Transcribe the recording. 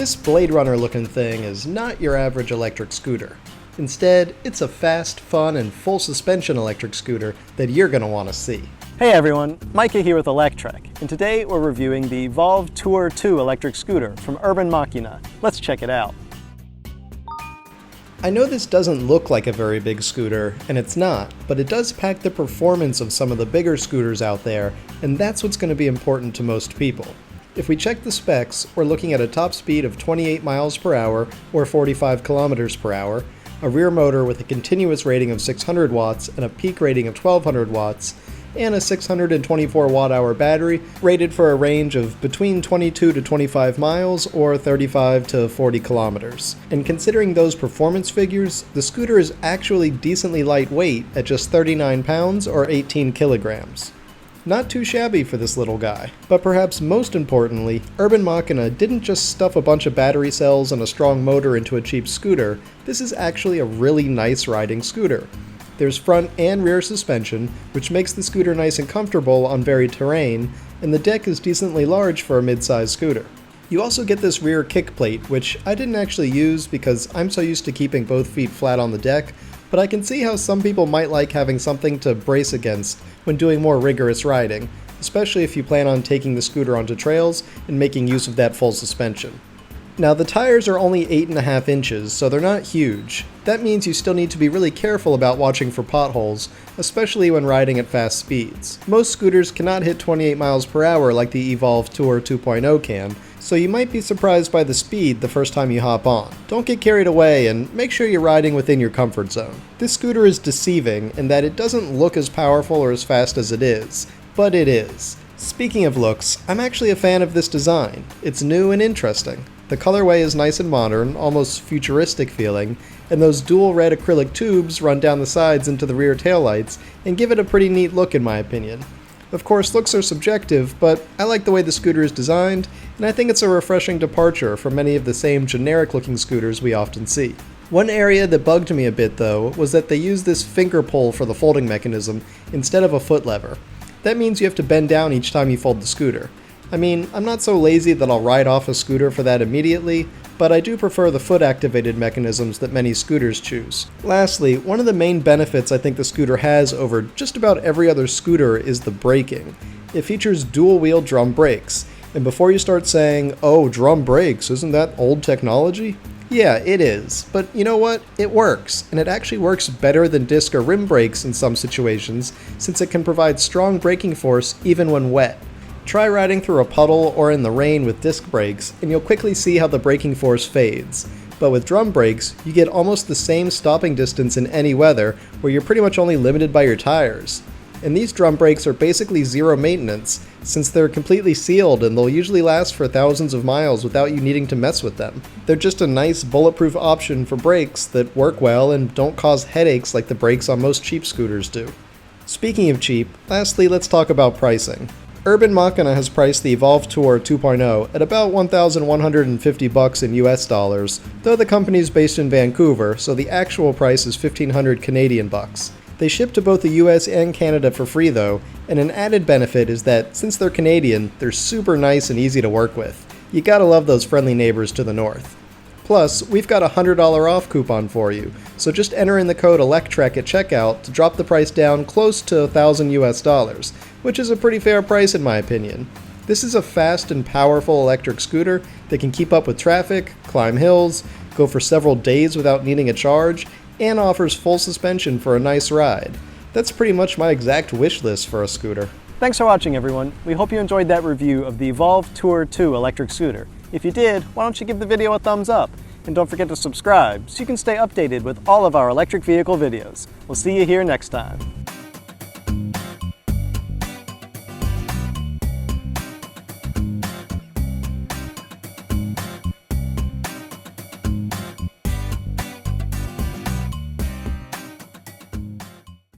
This Blade Runner looking thing is not your average electric scooter. Instead, it's a fast, fun, and full suspension electric scooter that you're going to want to see. Hey everyone, Micah here with Electrek, and today we're reviewing the EVOLV Tour 2 electric scooter from Urban Machina. Let's check it out. I know this doesn't look like a very big scooter, and it's not, but it does pack the performance of some of the bigger scooters out there, and that's what's going to be important to most people. If we check the specs, we're looking at a top speed of 28 miles per hour or 45 kilometers per hour, a rear motor with a continuous rating of 600 watts and a peak rating of 1200 watts, and a 624 watt-hour battery rated for a range of between 22 to 25 miles or 35 to 40 kilometers. And considering those performance figures, the scooter is actually decently lightweight at just 39 pounds or 18 kilograms. Not too shabby for this little guy. But perhaps most importantly, Urban Machina didn't just stuff a bunch of battery cells and a strong motor into a cheap scooter. This is actually a really nice riding scooter. There's front and rear suspension, which makes the scooter nice and comfortable on varied terrain, and the deck is decently large for a mid-size scooter. You also get this rear kick plate, which I didn't actually use because I'm so used to keeping both feet flat on the deck, but I can see how some people might like having something to brace against when doing more rigorous riding, especially if you plan on taking the scooter onto trails and making use of that full suspension. Now the tires are only 8.5 inches, so they're not huge. That means you still need to be really careful about watching for potholes, especially when riding at fast speeds. Most scooters cannot hit 28 miles per hour like the EVOLV Tour 2.0 can, so you might be surprised by the speed the first time you hop on. Don't get carried away and make sure you're riding within your comfort zone. This scooter is deceiving in that it doesn't look as powerful or as fast as it is, but it is. Speaking of looks, I'm actually a fan of this design. It's new and interesting. The colorway is nice and modern, almost futuristic feeling, and those dual red acrylic tubes run down the sides into the rear taillights and give it a pretty neat look in my opinion. Of course, looks are subjective, but I like the way the scooter is designed, and I think it's a refreshing departure from many of the same generic-looking scooters we often see. One area that bugged me a bit, though, was that they use this finger pull for the folding mechanism instead of a foot lever. That means you have to bend down each time you fold the scooter. I mean, I'm not so lazy that I'll ride off a scooter for that immediately, but I do prefer the foot-activated mechanisms that many scooters choose. Lastly, one of the main benefits I think the scooter has over just about every other scooter is the braking. It features dual-wheel drum brakes, and before you start saying, "Oh, drum brakes, isn't that old technology?" Yeah, it is, but you know what? It works, and it actually works better than disc or rim brakes in some situations, since it can provide strong braking force even when wet. Try riding through a puddle or in the rain with disc brakes, and you'll quickly see how the braking force fades. But with drum brakes, you get almost the same stopping distance in any weather, where you're pretty much only limited by your tires. And these drum brakes are basically zero maintenance, since they're completely sealed and they'll usually last for thousands of miles without you needing to mess with them. They're just a nice bulletproof option for brakes that work well and don't cause headaches like the brakes on most cheap scooters do. Speaking of cheap, lastly let's talk about pricing. Urban Machina has priced the EVOLV Tour 2.0 at about $1,150 in US dollars, though the company is based in Vancouver, so the actual price is $1,500 Canadian bucks. They ship to both the US and Canada for free though, and an added benefit is that since they're Canadian, they're super nice and easy to work with. You gotta love those friendly neighbors to the north. Plus, we've got a $100 off coupon for you, so just enter in the code Electrek at checkout to drop the price down close to $1,000 US dollars, which is a pretty fair price in my opinion. This is a fast and powerful electric scooter that can keep up with traffic, climb hills, go for several days without needing a charge, and offers full suspension for a nice ride. That's pretty much my exact wish list for a scooter. Thanks for watching everyone. We hope you enjoyed that review of the EVOLV Tour 2 electric scooter. If you did, why don't you give the video a thumbs up? And don't forget to subscribe so you can stay updated with all of our electric vehicle videos. We'll see you here next time.